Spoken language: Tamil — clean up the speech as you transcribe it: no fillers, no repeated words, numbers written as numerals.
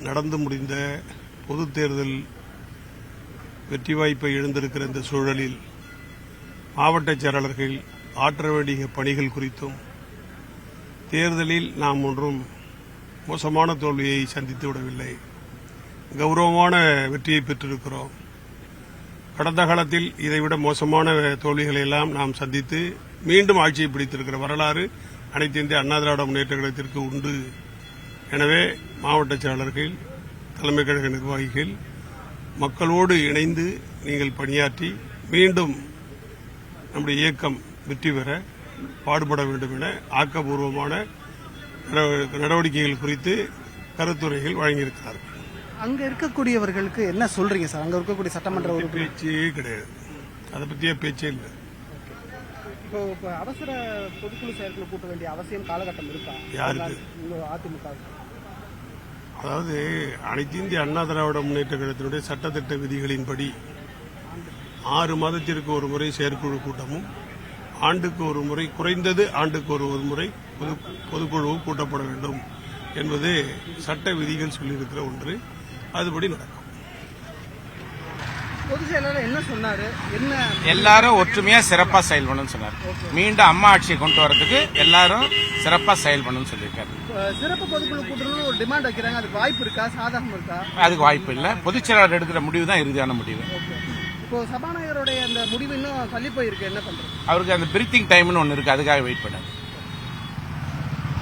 நடந்து முடிந்த பொதுத் தேர்தல் வெற்றி வாய்ப்பை இழந்திருக்கிற இந்த சூழலில் மாவட்ட செயலாளர்கள் ஆற்ற வேண்டிய பணிகள் குறித்தும் தேர்தலில் நாம் ஒன்றும் மோசமான தோல்வியை சந்தித்து விடவில்லை, கௌரவமான வெற்றியை பெற்றிருக்கிறோம். கடந்த காலத்தில் இதைவிட மோசமான தோல்விகளை எல்லாம் நாம் சந்தித்து மீண்டும் ஆட்சியை பிடித்திருக்கிற வரலாறு அனைத்து இந்திய அண்ணா திராவிட முன்னேற்ற கழகத்திற்கு உண்டு. எனவே மாவட்ட செயலாளர்கள், தலைமை கழக நிர்வாகிகள் மக்களோடு இணைந்து நீங்கள் பணியாற்றி மீண்டும் நம்முடைய இயக்கம் வெற்றி பெற பாடுபட வேண்டும் என ஆக்கப்பூர்வமான நடவடிக்கைகள் குறித்து கருத்துரைகள் வழங்கியிருக்கிறார்கள். அங்க இருக்கக்கூடியவர்களுக்கு என்ன சொல்றீங்க சார்? அங்க இருக்கக்கூடிய சட்டமன்ற பேச்சே கிடையாது, அதை பற்றிய பேச்சே இல்லை. இப்போ அவசர பொதுக்குழு செயற்குழு கூட்ட வேண்டிய அவசியம் காலகட்டம் இருக்கா யாருக்கு? அதிமுக. அதாவது அனைத்து இந்திய அண்ணா திராவிட முன்னேற்ற கழகத்தினுடைய சட்டத்திட்ட விதிகளின்படி 6 மாதத்திற்கு ஒரு முறை செயற்குழு கூட்டமும் ஆண்டுக்கு ஒரு முறை, குறைந்தது ஆண்டுக்கு ஒரு முறை பொதுக்குழுவும் கூட்டப்பட வேண்டும் என்பது சட்ட விதிகள் சொல்லியிருக்கிற ஒன்று. அதுபடி நடக்கும். பொதுச் செயலாளர் என்ன சொன்னாரு? என்ன எல்லாரும் ஒற்றுமையா சிறப்பா செயல்படணும்னு சொன்னார். மீண்டும் அம்மா ஆட்சியை கொண்டு வரதுக்கு எல்லாரும் சிறப்பா செயல்படணும்னு சொல்லியிருக்காரு. சிறப்பு பொதுக்குழு கூட்டணும்னு ஒரு டிமாண்ட் வைக்கிறாங்க, அதுக்கு வாய்ப்பு இருக்கா? சாதகம் இருக்கா? அதுக்கு வாய்ப்பு இல்லை. பொதுச் செயலாளர் எடுக்கிற முடிவு தான் இறுதியான முடிவு. இப்போ சபாநாயகருடைய அந்த முடிவு இன்னும் தள்ளி போயிருக்கு, என்ன பண்றது? அவருக்கு அந்த பிரீத்திங் டைம்னு ஒன்று இருக்கு, அதுக்காக வெயிட் பண்ணாரு.